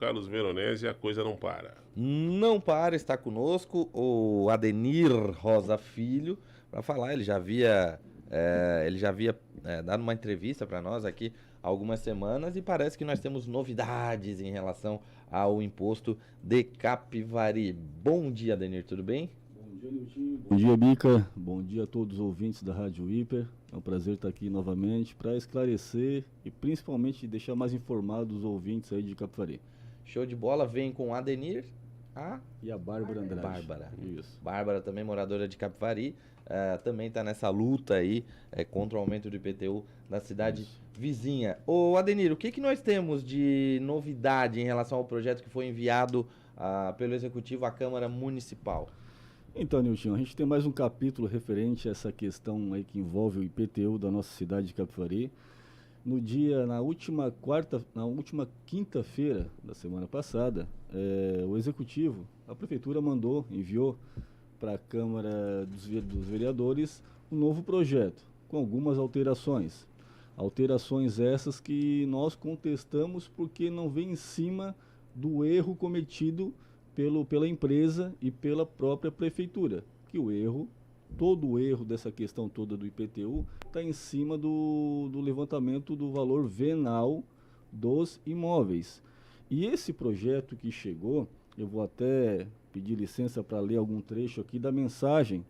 Carlos Veronese, a coisa não para. Não para, está conosco o Adenir Rosa Filho para falar. Ele já havia dado uma entrevista para nós aqui há algumas semanas e parece que nós temos novidades em relação ao imposto de Capivari. Bom dia, Adenir, tudo bem? Bom dia, Niltinho. Bom dia, Bica. Bom dia a todos os ouvintes da Rádio Hiper. É um prazer estar aqui novamente para esclarecer e principalmente deixar mais informados os ouvintes aí de Capivari. Show de bola, vem com o Adenir. E a Bárbara Andrade. Bárbara. Isso. Bárbara, também moradora de Capivari, também está nessa luta aí contra o aumento do IPTU da cidade vizinha. Ô Adenir, o que nós temos de novidade em relação ao projeto que foi enviado pelo Executivo à Câmara Municipal? Então, Nilton, a gente tem mais um capítulo referente a essa questão aí que envolve o IPTU da nossa cidade de Capivari. Na última quinta-feira da semana passada, o Executivo, a Prefeitura enviou para a Câmara dos Vereadores um novo projeto, com algumas alterações. Alterações essas que nós contestamos porque não vem em cima do erro cometido pela empresa e pela própria Prefeitura, que todo o erro dessa questão toda do IPTU está em cima do levantamento do valor venal dos imóveis. E esse projeto que chegou, eu vou até pedir licença para ler algum trecho aqui da mensagem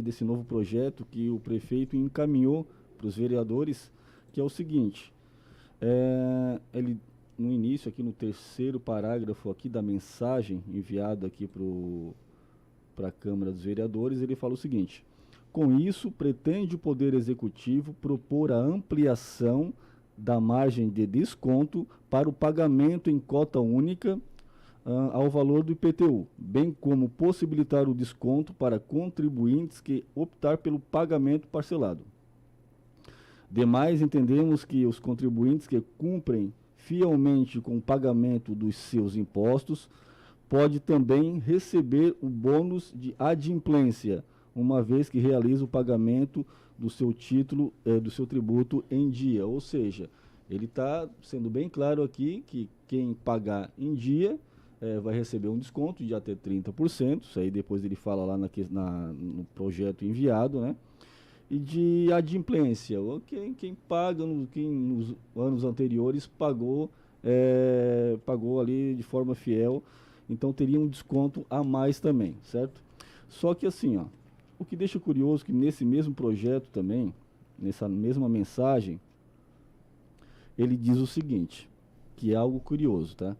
desse novo projeto que o prefeito encaminhou para os vereadores, que é o seguinte, ele no início, aqui no terceiro parágrafo aqui da mensagem enviada aqui para a Câmara dos Vereadores, ele fala o seguinte: com isso, pretende o Poder Executivo propor a ampliação da margem de desconto para o pagamento em cota única ao valor do IPTU, bem como possibilitar o desconto para contribuintes que optar pelo pagamento parcelado. Demais, entendemos que os contribuintes que cumprem fielmente com o pagamento dos seus impostos pode também receber o bônus de adimplência, uma vez que realiza o pagamento do seu título, do seu tributo em dia. Ou seja, ele está sendo bem claro aqui que quem pagar em dia vai receber um desconto de até 30%, isso aí depois ele fala lá no projeto enviado, né? E de adimplência, quem paga, quem nos anos anteriores pagou ali de forma fiel, então teria um desconto a mais também, certo? Só que assim, o que deixa curioso que nesse mesmo projeto também, nessa mesma mensagem, ele diz o seguinte, que é algo curioso, tá?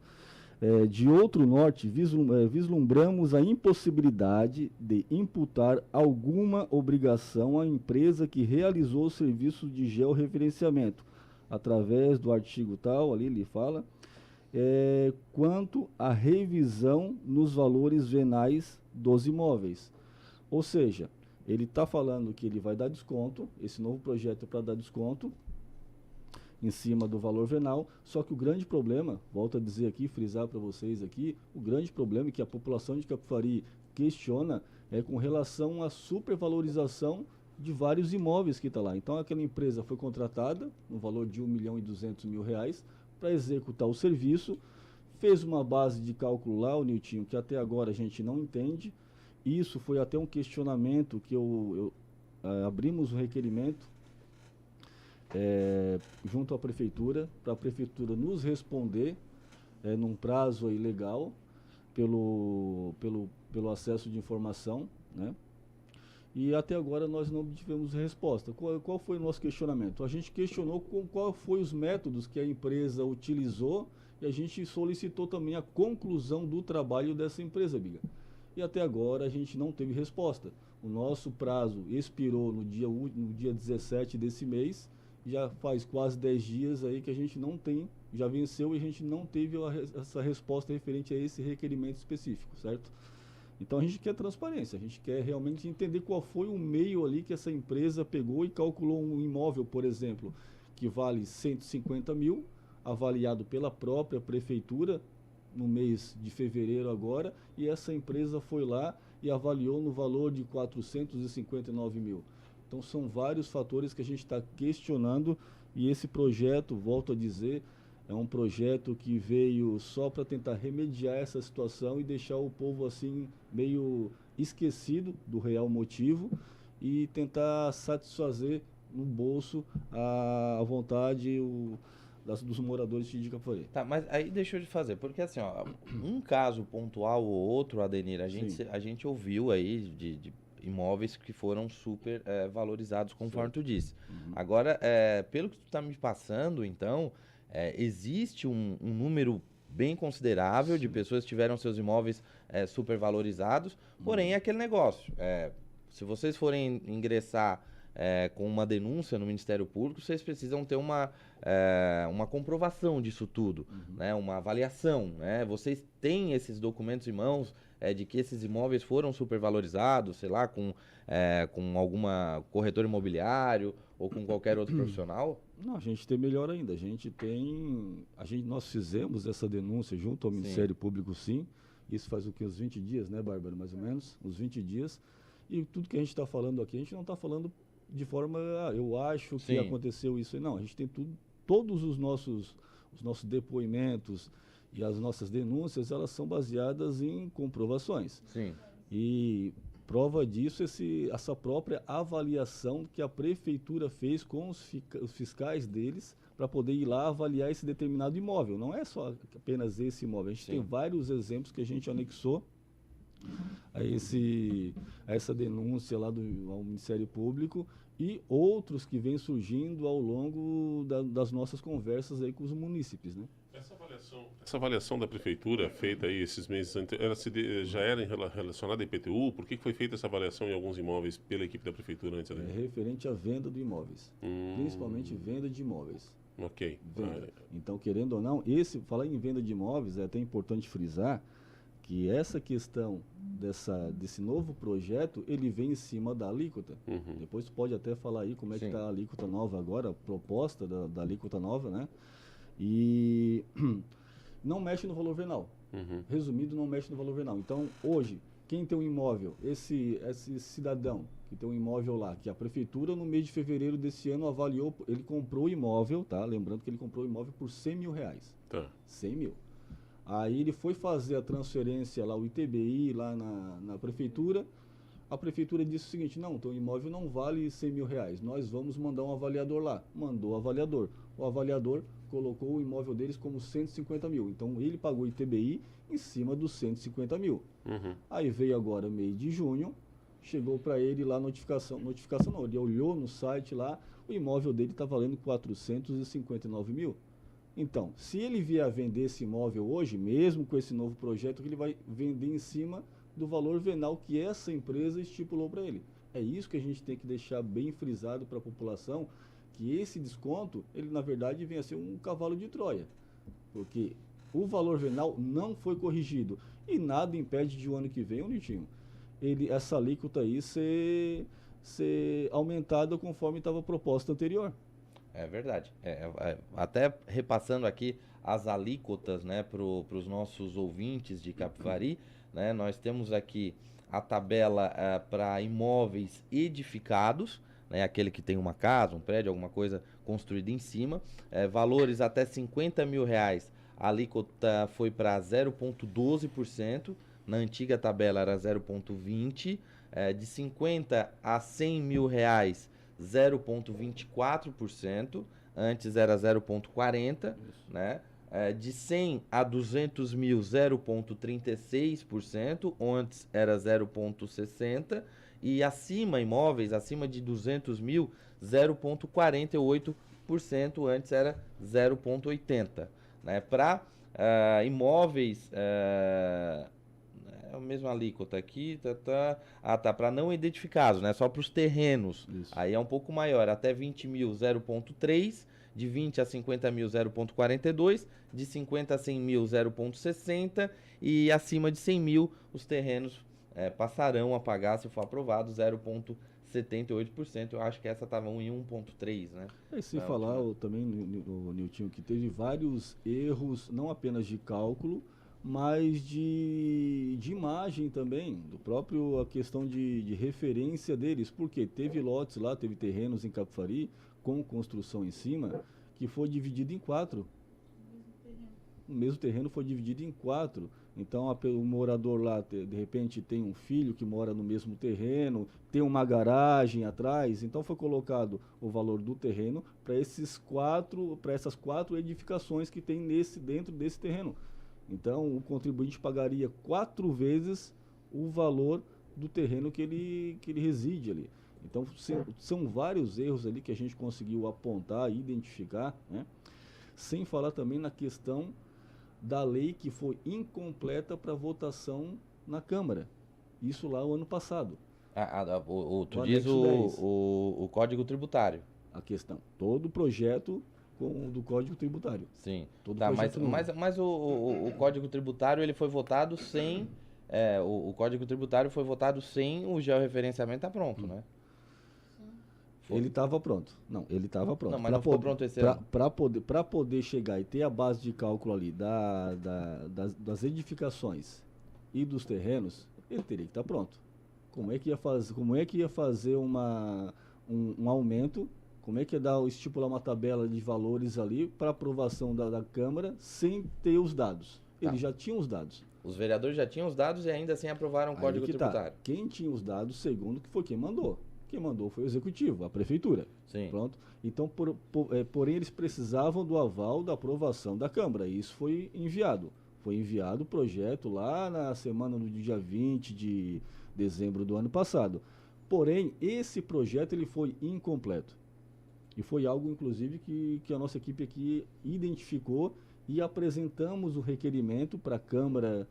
De outro norte, vislumbramos a impossibilidade de imputar alguma obrigação à empresa que realizou o serviço de georreferenciamento, através do artigo tal, ali ele fala, quanto à revisão nos valores venais dos imóveis. Ou seja, ele está falando que ele vai dar desconto, esse novo projeto é para dar desconto em cima do valor venal, só que o grande problema, volto a dizer aqui, frisar para vocês aqui, o grande problema que a população de Capivari questiona é com relação à supervalorização de vários imóveis que está lá. Então aquela empresa foi contratada no valor de R$1.200.000 para executar o serviço, fez uma base de cálculo lá, o Niltinho, que até agora a gente não entende. Isso foi até um questionamento que abrimos o requerimento junto à prefeitura, para a prefeitura nos responder num prazo aí legal pelo acesso de informação, né? E até agora nós não tivemos resposta. Qual foi o nosso questionamento? A gente questionou qual foi os métodos que a empresa utilizou e a gente solicitou também a conclusão do trabalho dessa empresa, Biga. E até agora a gente não teve resposta. O nosso prazo expirou no dia 17 desse mês, já faz quase 10 dias aí que a gente não tem, já venceu e a gente não teve essa resposta referente a esse requerimento específico, certo? Então a gente quer transparência, a gente quer realmente entender qual foi o meio ali que essa empresa pegou e calculou um imóvel, por exemplo, que vale 150 mil, avaliado pela própria prefeitura no mês de fevereiro agora, e essa empresa foi lá e avaliou no valor de 459 mil. Então são vários fatores que a gente está questionando e esse projeto, volto a dizer, é um projeto que veio só para tentar remediar essa situação e deixar o povo assim meio esquecido do real motivo e tentar satisfazer no bolso a vontade dos moradores de Capivari. Tá, mas aí deixa eu te fazer, porque assim, ó, um caso pontual ou outro, Adenir, Sim. a gente ouviu aí de imóveis que foram super valorizados, conforme tu disse. Agora, pelo que tu tá me passando, então, existe um número bem considerável de pessoas que tiveram seus imóveis super valorizados, porém é aquele negócio, se vocês forem ingressar com uma denúncia no Ministério Público, vocês precisam ter uma comprovação disso tudo, né? Uma avaliação, né? Vocês têm esses documentos em mãos de que esses imóveis foram supervalorizados, sei lá, com alguma corretor imobiliário ou com qualquer outro profissional? Não, a gente tem melhor ainda. Nós fizemos essa denúncia junto ao Ministério Público, sim. Isso faz o que, uns 20 dias, né, Bárbara, mais ou menos? Uns 20 dias. E tudo que a gente está falando aqui, a gente não está falando de forma, eu acho que aconteceu isso. Não, a gente tem todos os nossos depoimentos e as nossas denúncias, elas são baseadas em comprovações. Sim. E prova disso essa própria avaliação que a prefeitura fez com os fiscais deles para poder ir lá avaliar esse determinado imóvel. Não é só apenas esse imóvel, a gente tem vários exemplos que a gente anexou a essa denúncia lá ao Ministério Público e outros que vêm surgindo ao longo das nossas conversas aí com os munícipes, né? Essa avaliação da prefeitura feita aí esses meses já era relacionada à IPTU? Por que foi feita essa avaliação em alguns imóveis pela equipe da prefeitura antes? É referente à venda de imóveis, principalmente venda de imóveis. Ok. Venda. Então, querendo ou não, falar em venda de imóveis é até importante frisar que essa questão desse novo projeto, ele vem em cima da alíquota. Depois tu pode até falar aí como é que está a alíquota nova agora, a proposta da alíquota nova, né? E não mexe no valor venal. Resumido, não mexe no valor venal. Então, hoje, quem tem um imóvel, esse cidadão que tem um imóvel lá, que a prefeitura no mês de fevereiro desse ano avaliou, ele comprou o imóvel, tá? Lembrando que ele comprou o imóvel por R$100 mil. Tá. 100 mil. Aí ele foi fazer a transferência lá, o ITBI, lá na prefeitura. A prefeitura disse o seguinte: não, teu imóvel não vale R$100 mil, nós vamos mandar um avaliador lá. Mandou o avaliador. O avaliador colocou o imóvel deles como 150 mil. Então ele pagou o ITBI em cima dos 150 mil. Aí veio agora, mês de junho, chegou para ele lá notificação não, ele olhou no site lá, o imóvel dele está valendo 459 mil. Então, se ele vier a vender esse imóvel hoje, mesmo com esse novo projeto, ele vai vender em cima do valor venal que essa empresa estipulou para ele. É isso que a gente tem que deixar bem frisado para a população, que esse desconto, ele na verdade vem a ser um cavalo de Troia, porque o valor venal não foi corrigido e nada impede de o ano que vem, Nitinho, essa alíquota aí ser aumentada conforme estava proposta anterior. É verdade. Até repassando aqui as alíquotas, né, para os nossos ouvintes de Capivari, né, nós temos aqui a tabela para imóveis edificados, né, aquele que tem uma casa, um prédio, alguma coisa construída em cima, valores até R$50 mil, a alíquota foi para 0,12%, na antiga tabela era 0,20%, de 50 a 100 mil reais 0,24%, antes era 0,40%, né? De 100 a 200 mil, 0,36%, antes era 0,60%, e imóveis acima de 200 mil, 0,48%, antes era 0,80%. Né? Para imóveis... a mesma alíquota aqui, para não identificados, né? Só para os terrenos. Isso. Aí é um pouco maior, até 20 mil, 0,3, de 20 a 50 mil, 0,42, de 50 a 100 mil, 0,60, e acima de 100 mil, os terrenos passarão a pagar, se for aprovado, 0,78%. Eu acho que essa estava em 1,3, né? E se falar também, Niltinho, que teve vários erros, não apenas de cálculo, mas de imagem também, do próprio a questão de referência deles, porque teve lotes lá, teve terrenos em Capivari com construção em cima, que foi dividido em 4. o mesmo terreno foi dividido em 4. Então, o morador lá, de repente, tem um filho que mora no mesmo terreno, tem uma garagem atrás. Então, foi colocado o valor do terreno para essas 4 edificações que tem dentro desse terreno. Então, o contribuinte pagaria 4 vezes o valor do terreno que ele reside ali. Então, são vários erros ali que a gente conseguiu apontar e identificar, né? Sem falar também na questão da lei que foi incompleta para votação na Câmara. Isso lá o ano passado. Tu diz o Código Tributário. A questão. Todo o projeto do Código Tributário. Sim. Todo Tá, projeto mas o Código Tributário ele foi votado sem... o Código Tributário foi votado sem o georreferenciamento estar pronto, né? Ele estava pronto. Não, ele estava pronto. Não, mas não ficou pronto esse ano. Para poder chegar e ter a base de cálculo ali das edificações e dos terrenos, ele teria que estar pronto. Como é que ia fazer um aumento? Como é que ia estipular uma tabela de valores ali para aprovação da Câmara sem ter os dados? Eles já tinham os dados. Os vereadores já tinham os dados e ainda assim aprovaram o Código Tributário. Quem tinha os dados, segundo, que foi quem mandou. Quem mandou foi o Executivo, a Prefeitura. Sim. Pronto. Então, porém, eles precisavam do aval da aprovação da Câmara. E isso foi enviado. Foi enviado o projeto lá na semana do dia 20 de dezembro do ano passado. Porém, esse projeto ele foi incompleto. E foi algo, inclusive, que a nossa equipe aqui identificou e apresentamos o requerimento para a Câmara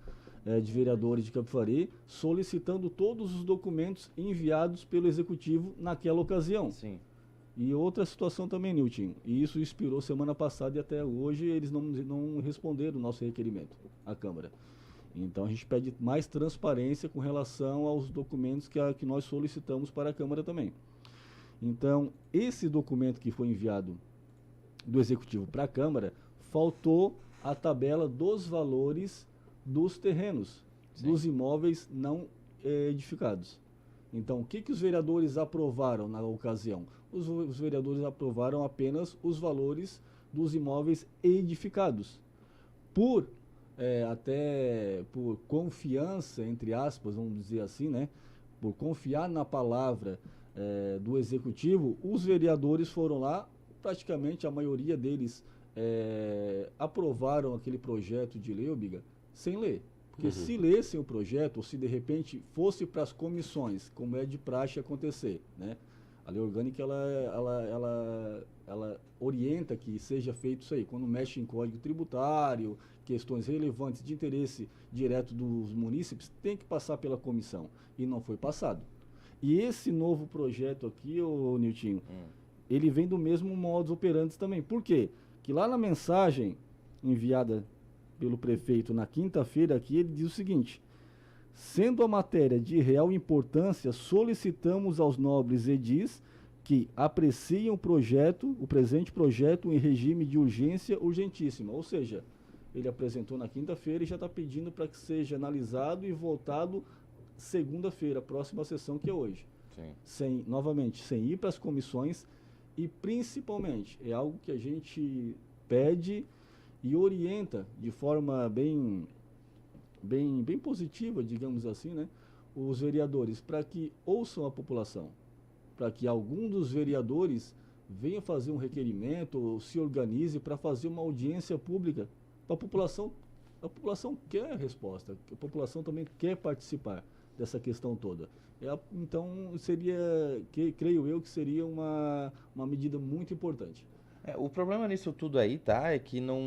de Vereadores de Capivari, solicitando todos os documentos enviados pelo Executivo naquela ocasião. Sim. E outra situação também, Nilton, e isso inspirou semana passada e até hoje eles não responderam o nosso requerimento à Câmara. Então a gente pede mais transparência com relação aos documentos que nós solicitamos para a Câmara também. Então, esse documento que foi enviado do Executivo para a Câmara, faltou a tabela dos valores dos terrenos, sim, dos imóveis não edificados. Então, o que os vereadores aprovaram na ocasião? Os vereadores aprovaram apenas os valores dos imóveis edificados. Até por confiança, entre aspas, vamos dizer assim, né? Por confiar na palavra do Executivo, os vereadores foram lá, praticamente a maioria deles aprovaram aquele projeto de lei, Biga, sem ler. Porque se lessem o projeto, ou se de repente fosse para as comissões, como é de praxe acontecer, né? A lei orgânica, ela orienta que seja feito isso aí. Quando mexe em código tributário, questões relevantes de interesse direto dos munícipes, tem que passar pela comissão. E não foi passado. E esse novo projeto aqui, ô Niltinho, ele vem do mesmo modus operandi também. Por quê? Que lá na mensagem enviada pelo prefeito na quinta-feira aqui, ele diz o seguinte: sendo a matéria de real importância, solicitamos aos nobres edis que apreciem o presente projeto em regime de urgência urgentíssima. Ou seja, ele apresentou na quinta-feira e já está pedindo para que seja analisado e votado segunda-feira, próxima sessão, que é hoje. Sim. Sem ir para as comissões e principalmente, é algo que a gente pede e orienta de forma bem positiva, digamos assim, né, os vereadores, para que ouçam a população, para que algum dos vereadores venha fazer um requerimento ou se organize para fazer uma audiência pública para a população. A população quer a resposta, a população também quer participar dessa questão toda. Então, creio eu que seria uma medida muito importante. O problema nisso tudo aí, é que não...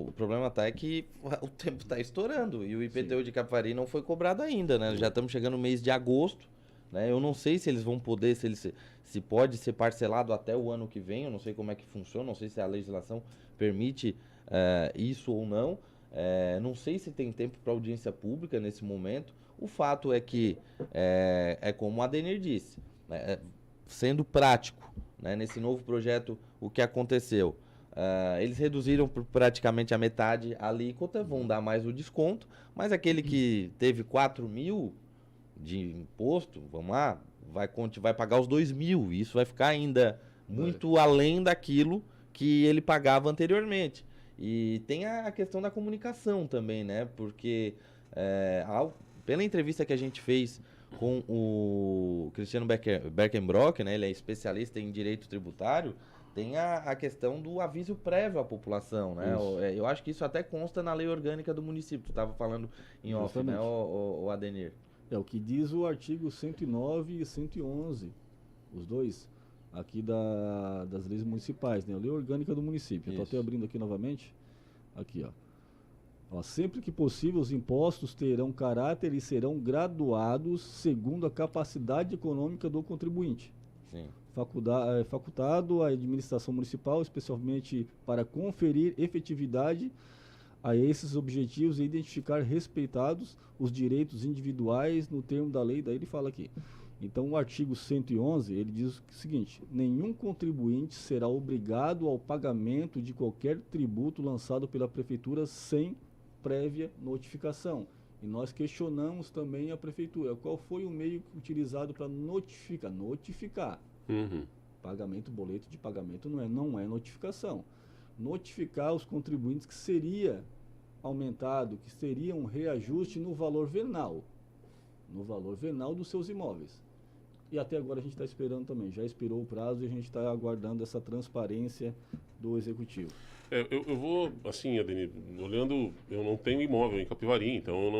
O problema é que o tempo está estourando e o IPTU, sim, de Capivari não foi cobrado ainda, né? Já estamos chegando no mês de agosto, né? Eu não sei se eles vão poder, se pode ser parcelado até o ano que vem, eu não sei como é que funciona, não sei se a legislação permite isso ou não. Não sei se tem tempo para audiência pública nesse momento. O fato é que, como o Adenir disse, né, sendo prático, né, nesse novo projeto, o que aconteceu? Eles reduziram por praticamente a metade a alíquota, vão dar mais o desconto, mas aquele que teve 4 mil de imposto, vamos lá, vai pagar os 2 mil, e isso vai ficar ainda muito além daquilo que ele pagava anteriormente. E tem a questão da comunicação também, né? Porque pela entrevista que a gente fez com o Cristiano Beckenbrock, né? Ele é especialista em direito tributário. Tem a questão do aviso prévio à população, né? Eu acho que isso até consta na lei orgânica do município. Tu estava falando em off, né, o Adenir? É o que diz o artigo 109 e 111, os dois, aqui das leis municipais, né? A lei orgânica do município. Estou até abrindo aqui novamente. Aqui, ó. Sempre que possível, os impostos terão caráter e serão graduados segundo a capacidade econômica do contribuinte. Sim. Facultado à administração municipal, especialmente para conferir efetividade a esses objetivos e identificar respeitados os direitos individuais no termo da lei. Daí ele fala aqui. Então, o artigo 111, ele diz o seguinte: nenhum contribuinte será obrigado ao pagamento de qualquer tributo lançado pela prefeitura sem prévia notificação. E nós questionamos também a prefeitura. Qual foi o meio utilizado para notificar? Notificar. Pagamento, boleto de pagamento não é notificação. Notificar os contribuintes que seria aumentado, que seria um reajuste no valor venal dos seus imóveis. E até agora a gente está esperando também, já expirou o prazo e a gente está aguardando essa transparência do executivo. Eu vou, assim, Adenir, olhando, eu não tenho imóvel em Capivari, então eu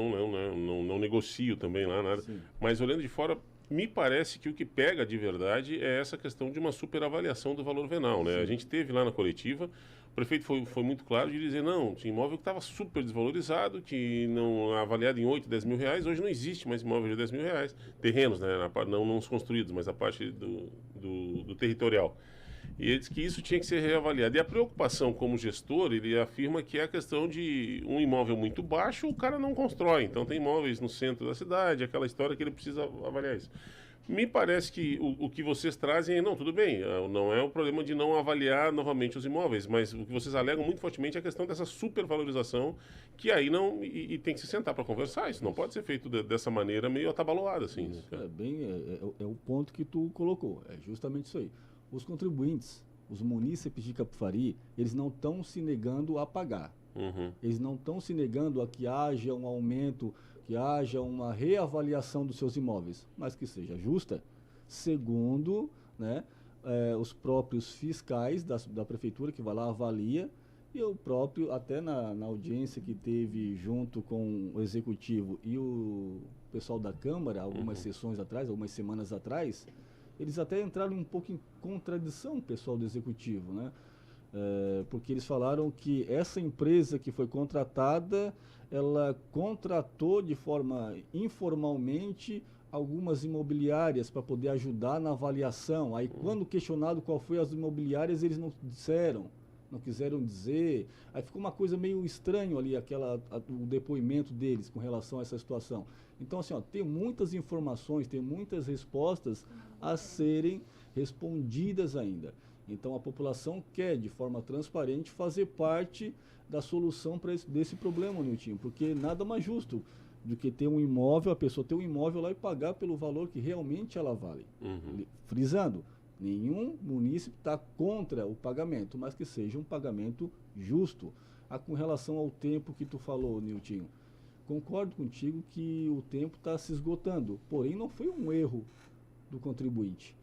não negocio também lá nada, Sim. Mas olhando de fora, me parece que o que pega de verdade é essa questão de uma superavaliação do valor venal, né? Sim. A gente teve lá na coletiva, o prefeito foi muito claro de dizer, não, tinha imóvel que estava super desvalorizado, que não avaliado em 8, 10 mil reais, hoje não existe mais imóvel de 10 mil reais, terrenos, né? Não os construídos, mas a parte do territorial. E ele diz que isso tinha que ser reavaliado. E a preocupação como gestor, ele afirma que é a questão de um imóvel muito baixo, o cara não constrói. Então tem imóveis no centro da cidade, aquela história que ele precisa avaliar isso. Me parece que o que vocês trazem, não, tudo bem, não é o problema de não avaliar novamente os imóveis, mas o que vocês alegam muito fortemente é a questão dessa supervalorização, que aí não, e tem que se sentar para conversar, isso não pode ser feito dessa maneira meio atabalhoada, assim. Isso, é o ponto que tu colocou, é justamente isso aí. Os contribuintes, os munícipes de Capivari, eles não estão se negando a pagar. Eles não estão se negando a que haja um aumento, que haja uma reavaliação dos seus imóveis, mas que seja justa, segundo, né, os próprios fiscais da prefeitura, que vai lá, avalia, e o próprio, até na audiência que teve junto com o executivo e o pessoal da Câmara, algumas sessões atrás, algumas semanas atrás, eles até entraram um pouco em contradição, o pessoal do executivo, né? Porque eles falaram que essa empresa que foi contratada, ela contratou de forma informalmente algumas imobiliárias para poder ajudar na avaliação. Aí, quando questionado qual foi as imobiliárias, eles não quiseram dizer. Aí ficou uma coisa meio estranho ali, o depoimento deles com relação a essa situação. Então, assim, tem muitas informações, tem muitas respostas a serem respondidas ainda. Então, a população quer, de forma transparente, fazer parte da solução desse problema, Niltinho, porque nada mais justo do que ter um imóvel, a pessoa ter um imóvel lá e pagar pelo valor que realmente ela vale. Frisando, nenhum munícipe está contra o pagamento, mas que seja um pagamento justo. Com relação ao tempo que tu falou, Niltinho, concordo contigo que o tempo está se esgotando, porém não foi um erro do contribuinte,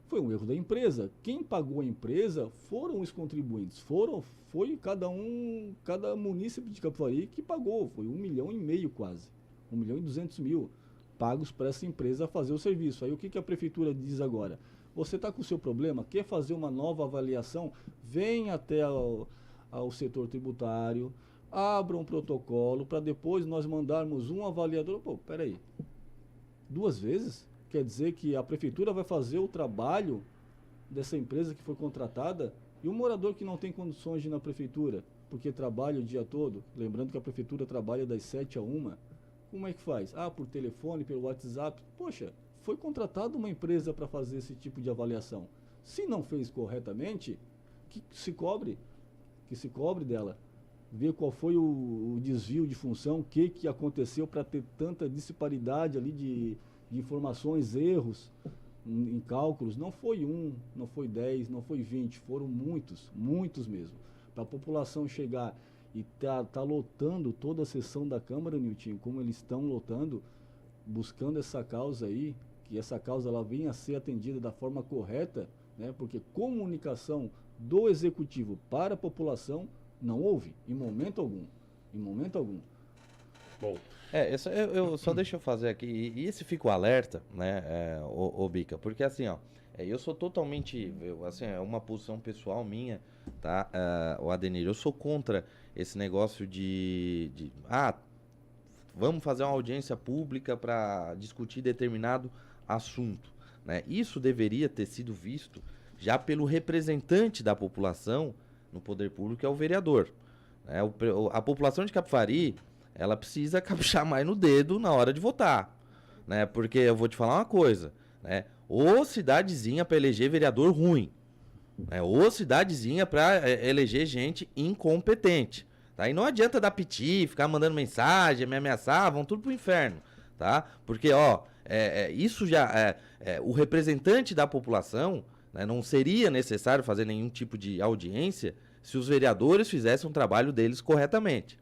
foi um erro da empresa. Quem pagou a empresa foram os contribuintes, foi cada munícipe de Capivari que pagou, foi 1,5 milhão quase, 1.200.000 pagos para essa empresa fazer o serviço. Aí o que a prefeitura diz agora? Você está com o seu problema, quer fazer uma nova avaliação, vem até ao setor tributário, abra um protocolo para depois nós mandarmos um avaliador. Pô, peraí, 2 vezes? Quer dizer que a prefeitura vai fazer o trabalho dessa empresa que foi contratada e o morador que não tem condições de ir na prefeitura, porque trabalha o dia todo, lembrando que a prefeitura trabalha das 7 à 1, como é que faz? Por telefone, pelo WhatsApp. Poxa, foi contratada uma empresa para fazer esse tipo de avaliação. Se não fez corretamente, que se cobre dela. Ver qual foi o desvio de função, o que aconteceu para ter tanta disparidade ali de informações, erros em cálculos. Não foi 1, não foi 10, não foi 20, foram muitos mesmo. Para a população chegar e tá lotando toda a sessão da Câmara, Nilton, como eles estão lotando, buscando essa causa aí, que essa causa ela venha a ser atendida da forma correta, né? Porque comunicação do Executivo para a população não houve, em momento algum. Em momento algum. Bom, eu só deixa eu fazer aqui, e esse fica o alerta, né, ô Bica, porque assim, ó, eu sou totalmente, assim, é uma posição pessoal minha, tá, o Adenir, eu sou contra esse negócio vamos fazer uma audiência pública para discutir determinado assunto, né, isso deveria ter sido visto já pelo representante da população no poder público, que é o vereador, né, a população de Capivari, ela precisa caprichar mais no dedo na hora de votar, né? Porque eu vou te falar uma coisa, né? Ou cidadezinha para eleger vereador ruim, né? Ou cidadezinha para eleger gente incompetente, tá? E não adianta dar piti, ficar mandando mensagem, me ameaçar, vão tudo pro inferno, tá? Porque, ó, isso já o representante da população, né, não seria necessário fazer nenhum tipo de audiência se os vereadores fizessem o trabalho deles corretamente.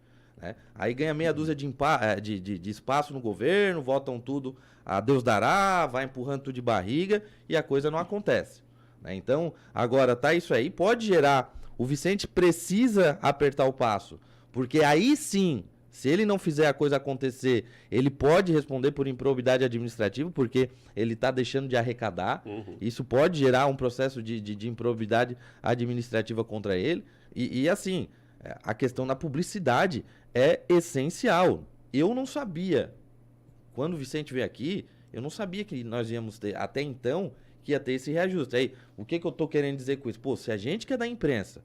Aí ganha meia dúzia de espaço no governo, votam tudo a Deus dará, vai empurrando tudo de barriga e a coisa não acontece, né? Então, agora tá isso aí, pode gerar, o Vicente precisa apertar o passo, porque aí sim, se ele não fizer a coisa acontecer, ele pode responder por improbidade administrativa, porque ele tá deixando de arrecadar, isso pode gerar um processo de improbidade administrativa contra ele, e assim, a questão da publicidade é essencial. Eu não sabia, quando o Vicente veio aqui, eu não sabia que nós íamos ter, até então, que ia ter esse reajuste. Aí, o que eu tô querendo dizer com isso? Pô, se a gente que é da imprensa,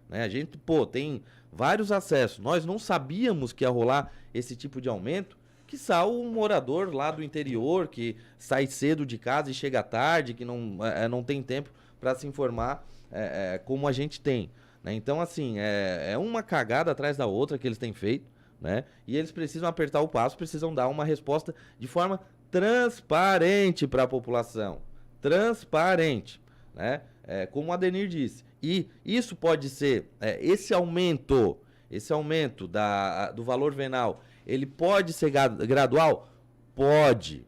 né, a gente, tem vários acessos, nós não sabíamos que ia rolar esse tipo de aumento, quiçá o morador lá do interior, que sai cedo de casa e chega tarde, que não tem tempo para se informar como a gente tem. Né? Então, assim, é uma cagada atrás da outra que eles têm feito, né? E eles precisam apertar o passo, precisam dar uma resposta de forma transparente para a população. Transparente, né? Como o Adenir disse. E isso pode ser, esse aumento do valor venal, ele pode ser gradual? Pode.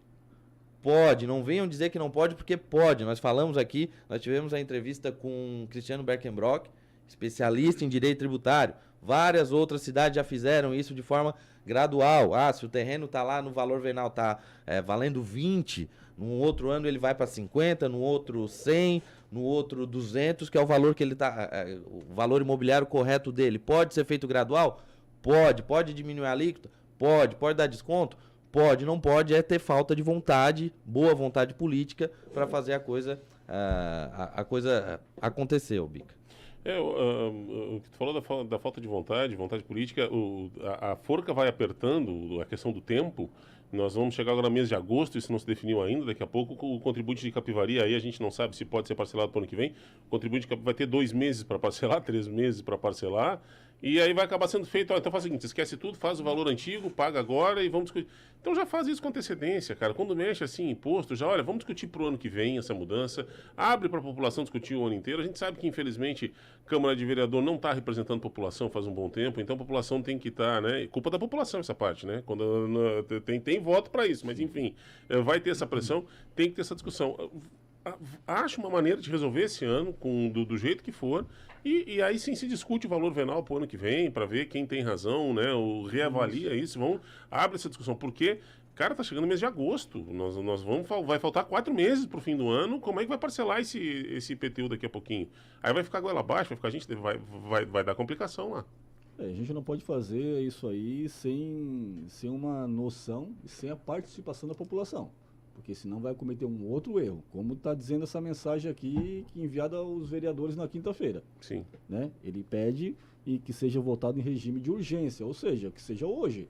Pode, não venham dizer que não pode, porque pode. Nós falamos aqui, nós tivemos a entrevista com Cristiano Berkenbrock, especialista em direito tributário. Várias outras cidades já fizeram isso de forma gradual. Se o terreno está lá no valor venal, está valendo 20, num outro ano ele vai para 50, no outro 100, no outro 200, que é o valor que ele está, o valor imobiliário correto dele. Pode ser feito gradual? Pode. Pode diminuir a alíquota? Pode. Pode dar desconto? Pode. Não pode ter falta de vontade, boa vontade política para fazer a coisa acontecer, Bica. O que tu falou da falta de vontade política, a forca vai apertando, a questão do tempo. Nós vamos chegar agora no mês de agosto, isso não se definiu ainda. Daqui a pouco o contribuinte de Capivari, aí a gente não sabe se pode ser parcelado para o ano que vem. O contribuinte de Capivari vai ter 2 meses para parcelar, 3 meses para parcelar. E aí vai acabar sendo feito, então faz o seguinte, esquece tudo, faz o valor antigo, paga agora e vamos discutir. Então já faz isso com antecedência, cara. Quando mexe assim, imposto, olha, vamos discutir pro ano que vem essa mudança, abre para a população discutir o ano inteiro. A gente sabe que, infelizmente, Câmara de Vereador não está representando a população faz um bom tempo, então a população tem que estar, né? Culpa da população essa parte, né? Quando tem voto para isso, mas enfim, vai ter essa pressão, tem que ter essa discussão. Acho uma maneira de resolver esse ano, do jeito que for, e aí sim se discute o valor venal para o ano que vem, para ver quem tem razão, né? Reavalia isso, abre essa discussão, porque, cara, tá chegando o mês de agosto, vai faltar 4 meses pro fim do ano, como é que vai parcelar esse IPTU daqui a pouquinho? Aí vai ficar goela abaixo, a gente vai dar complicação lá. A gente não pode fazer isso aí sem uma noção e sem a participação da população. Porque senão vai cometer um outro erro, como está dizendo essa mensagem aqui, enviada aos vereadores na quinta-feira. Sim. Né? Ele pede que seja votado em regime de urgência, ou seja, que seja hoje.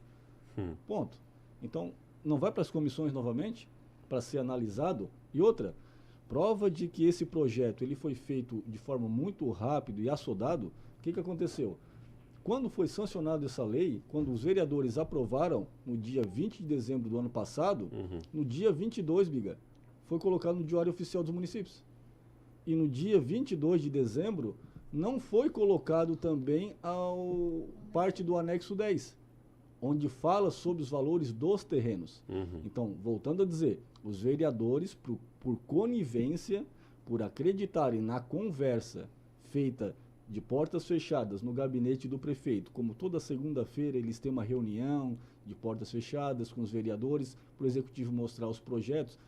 Ponto. Então, não vai para as comissões novamente, para ser analisado. E outra, prova de que esse projeto ele foi feito de forma muito rápida e assodado, o que aconteceu? Quando foi sancionada essa lei, quando os vereadores aprovaram no dia 20 de dezembro do ano passado, no dia 22, Biga, foi colocado no Diário Oficial dos Municípios. E no dia 22 de dezembro não foi colocado também parte do anexo 10, onde fala sobre os valores dos terrenos. Então, voltando a dizer, os vereadores, por conivência, por acreditarem na conversa feita de portas fechadas no gabinete do prefeito, como toda segunda-feira eles têm uma reunião de portas fechadas com os vereadores, para o executivo mostrar os projetos,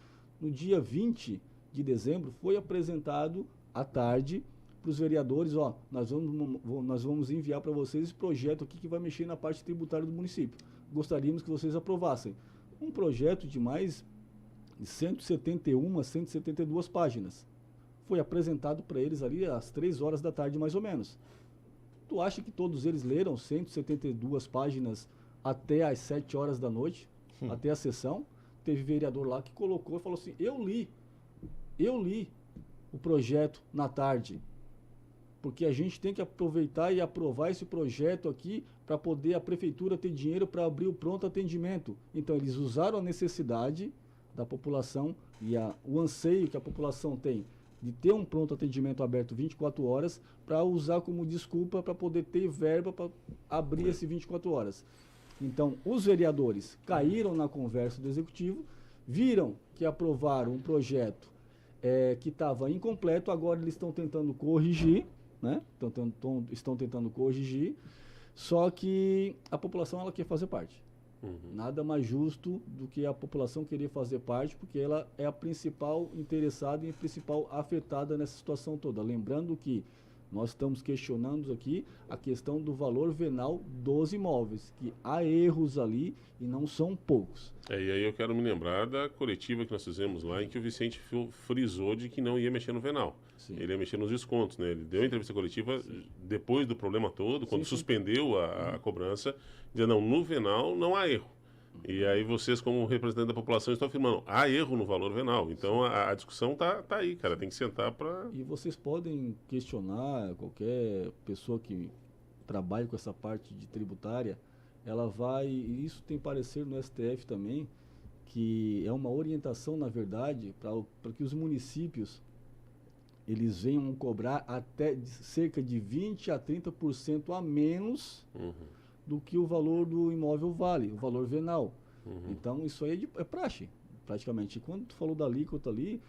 no dia 20 de dezembro foi apresentado à tarde para os vereadores, nós vamos enviar para vocês esse projeto aqui que vai mexer na parte tributária do município. Gostaríamos que vocês aprovassem. Um projeto de mais de 171 a 172 páginas. Foi apresentado para eles ali às 3 horas da tarde, mais ou menos. Tu acha que todos eles leram 172 páginas até às 7 horas da noite, até a sessão? Teve vereador lá que colocou e falou assim, eu li o projeto na tarde, porque a gente tem que aproveitar e aprovar esse projeto aqui para poder a prefeitura ter dinheiro para abrir o pronto atendimento. Então, eles usaram a necessidade da população e o anseio que a população tem de ter um pronto atendimento aberto 24 horas para usar como desculpa para poder ter verba para abrir esse 24 horas. Então, os vereadores caíram na conversa do executivo, viram que aprovaram um projeto que estava incompleto, agora eles estão tentando corrigir, né? Estão tentando corrigir, só que a população ela quer fazer parte. Nada mais justo do que a população querer fazer parte, porque ela é a principal interessada e a principal afetada nessa situação toda. Lembrando que nós estamos questionando aqui a questão do valor venal dos imóveis, que há erros ali e não são poucos. E aí eu quero me lembrar da coletiva que nós fizemos lá, em que o Vicente frisou de que não ia mexer no venal. Sim. Ele ia mexer nos descontos, né? Ele deu a entrevista coletiva depois do problema todo, quando suspendeu a cobrança, dizendo, não, no venal não há erro. E aí vocês, como representante da população, estão afirmando, há erro no valor venal. Então a discussão tá aí, cara, tem que sentar para... E vocês podem questionar, qualquer pessoa que trabalhe com essa parte de tributária, ela vai, e isso tem parecer no STF também, que é uma orientação, na verdade, para que os municípios eles venham cobrar até cerca de 20% a 30% a menos do que o valor do imóvel vale, o valor venal. Então, isso aí é praxe, praticamente. E quando tu falou da alíquota ali,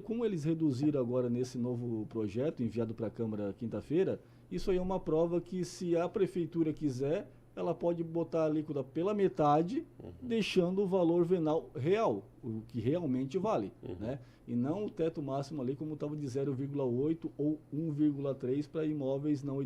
como eles reduziram agora nesse novo projeto, enviado para a Câmara quinta-feira, isso aí é uma prova que, se a prefeitura quiser, ela pode botar a alíquota pela metade, deixando o valor venal real, o que realmente vale, né? E não o teto máximo ali, como estava de 0,8 ou 1,3 para imóveis não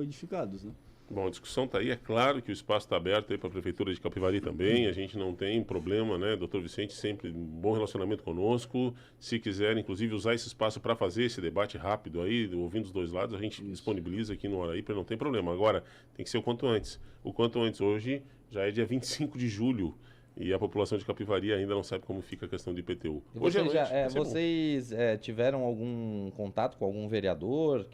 edificados, né? Bom, a discussão está aí. É claro que o espaço está aberto aí para a Prefeitura de Capivari também. A gente não tem problema, né? Doutor Vicente sempre um bom relacionamento conosco. Se quiser, inclusive, usar esse espaço para fazer esse debate rápido aí, ouvindo os dois lados, a gente disponibiliza aqui no Hora Hiper, não tem problema. Agora, tem que ser o quanto antes. O quanto antes. Hoje já é dia 25 de julho e a população de Capivari ainda não sabe como fica a questão do IPTU. Hoje vocês tiveram algum contato com algum vereador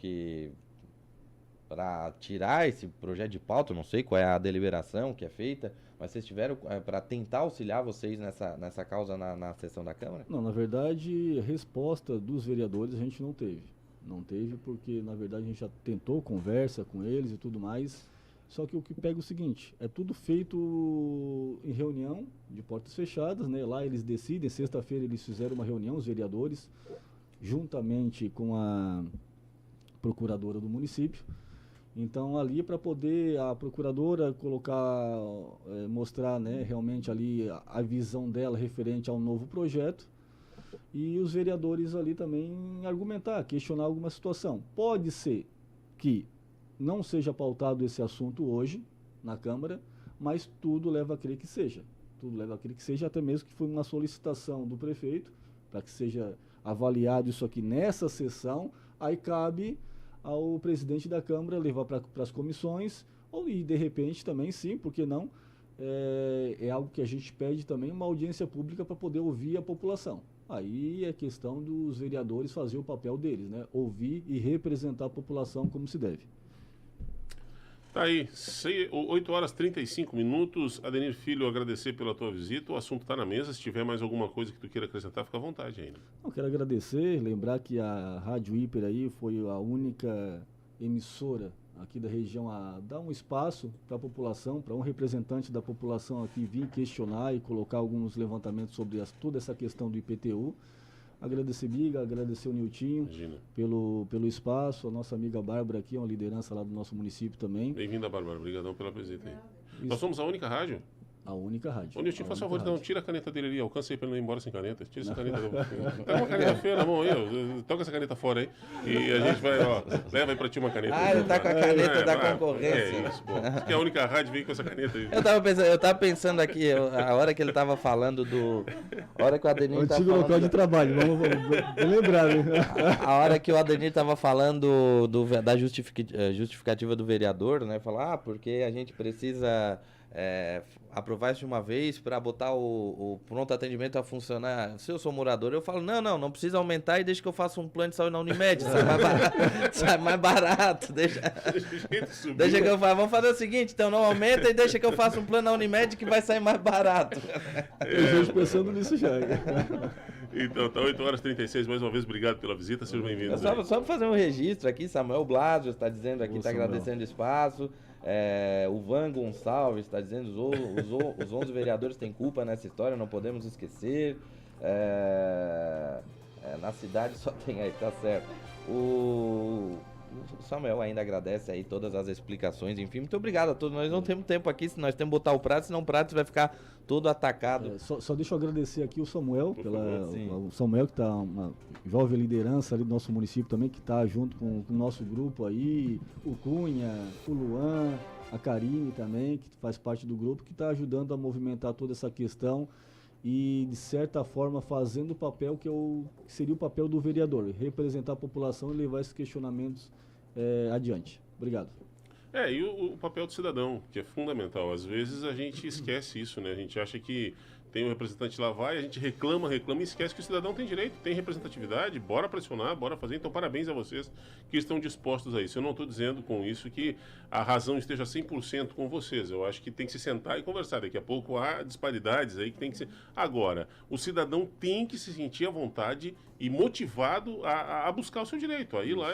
para tirar esse projeto de pauta? Não sei qual é a deliberação que é feita, mas vocês tiveram para tentar auxiliar vocês nessa causa na sessão da Câmara? Não, na verdade, resposta dos vereadores a gente não teve. Não teve porque, na verdade, a gente já tentou conversa com eles e tudo mais, só que o que pega é o seguinte, é tudo feito em reunião de portas fechadas, né? Lá eles decidem, sexta-feira eles fizeram uma reunião, os vereadores, juntamente com a procuradora do município. Então, ali, para poder a procuradora colocar, mostrar, né, realmente ali a visão dela referente ao novo projeto, e os vereadores ali também argumentar, questionar alguma situação. Pode ser que não seja pautado esse assunto hoje na Câmara, mas tudo leva a crer que seja. Tudo leva a crer que seja, até mesmo que foi uma solicitação do prefeito, para que seja avaliado isso aqui nessa sessão, aí cabe ao presidente da Câmara levar para as comissões, e de repente também, sim, porque não, é algo que a gente pede também, uma audiência pública para poder ouvir a população. Aí é questão dos vereadores fazer o papel deles, né? Ouvir e representar a população como se deve. Tá aí, 8 horas e 35 minutos. Adenir Filho, agradecer pela tua visita. O assunto está na mesa. Se tiver mais alguma coisa que tu queira acrescentar, fica à vontade ainda. Eu quero agradecer, lembrar que a Rádio Hiper aí foi a única emissora aqui da região a dar um espaço para a população, para um representante da população aqui vir questionar e colocar alguns levantamentos sobre toda essa questão do IPTU. Agradecer Biga, agradecer o Niltinho pelo espaço, a nossa amiga Bárbara aqui, é uma liderança lá do nosso município também. Bem-vinda, Bárbara. Obrigadão pela visita aí. Nós somos a única rádio? A única rádio. Ô, Niltinho, faz favor, então, tira a caneta dele ali, alcança aí pra ele não ir embora sem caneta. Tira essa caneta. Tá com uma caneta feia na mão aí, ó. Toca essa caneta fora aí. E a gente vai, ó, leva aí pra ti uma caneta. Ele tá com a caneta da concorrência. É isso, pô. Que é a única rádio vem com essa caneta aí. Eu tava pensando aqui, a hora que ele tava falando a hora que o Adenir tava antigo local de trabalho, vamos lembrar, né? A hora que o Adenir tava falando da justificativa do vereador, né? Falar, porque a gente precisa aprovar isso de uma vez para botar o pronto atendimento a funcionar. Se eu sou morador, eu falo, não precisa aumentar e deixa que eu faça um plano de saúde na Unimed, sai mais barato, deixa que eu faça. Vamos fazer o seguinte, então não aumenta e deixa que eu faça um plano na Unimed que vai sair mais barato. Eu estou pensando nisso já. Então, tá 8 horas e 36, mais uma vez, obrigado pela visita, sejam bem-vindos. Só para fazer um registro aqui, Samuel Blasio está dizendo aqui, está agradecendo o espaço. O Van Gonçalves está dizendo os 11 vereadores têm culpa nessa história, não podemos esquecer. Na cidade só tem aí, tá certo. O Samuel ainda agradece aí todas as explicações, enfim, muito obrigado a todos. Nós não temos tempo aqui, se nós temos que botar o prato, senão o prato vai ficar todo atacado. Só deixa eu agradecer aqui o Samuel, o Samuel que está uma jovem liderança ali do nosso município também, que está junto com o nosso grupo aí, o Cunha, o Luan, a Karine também, que faz parte do grupo, que está ajudando a movimentar toda essa questão e, de certa forma, fazendo o papel que seria o papel do vereador, representar a população e levar esses questionamentos adiante. Obrigado. E o papel do cidadão, que é fundamental. Às vezes a gente esquece isso, né? A gente acha que tem um representante lá, a gente reclama e esquece que o cidadão tem direito, tem representatividade, bora pressionar, bora fazer. Então, parabéns a vocês que estão dispostos a isso. Eu não estou dizendo com isso que a razão esteja 100% com vocês. Eu acho que tem que se sentar e conversar. Daqui a pouco há disparidades aí que tem que ser... Agora, o cidadão tem que se sentir à vontade e motivado a buscar o seu direito. Aí lá,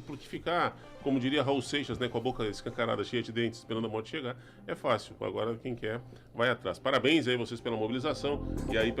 porque ficar, como diria Raul Seixas, né, com a boca escancarada, cheia de dentes, esperando a morte chegar, é fácil. Agora, quem quer, vai atrás. Parabéns aí vocês pela mobilização e aí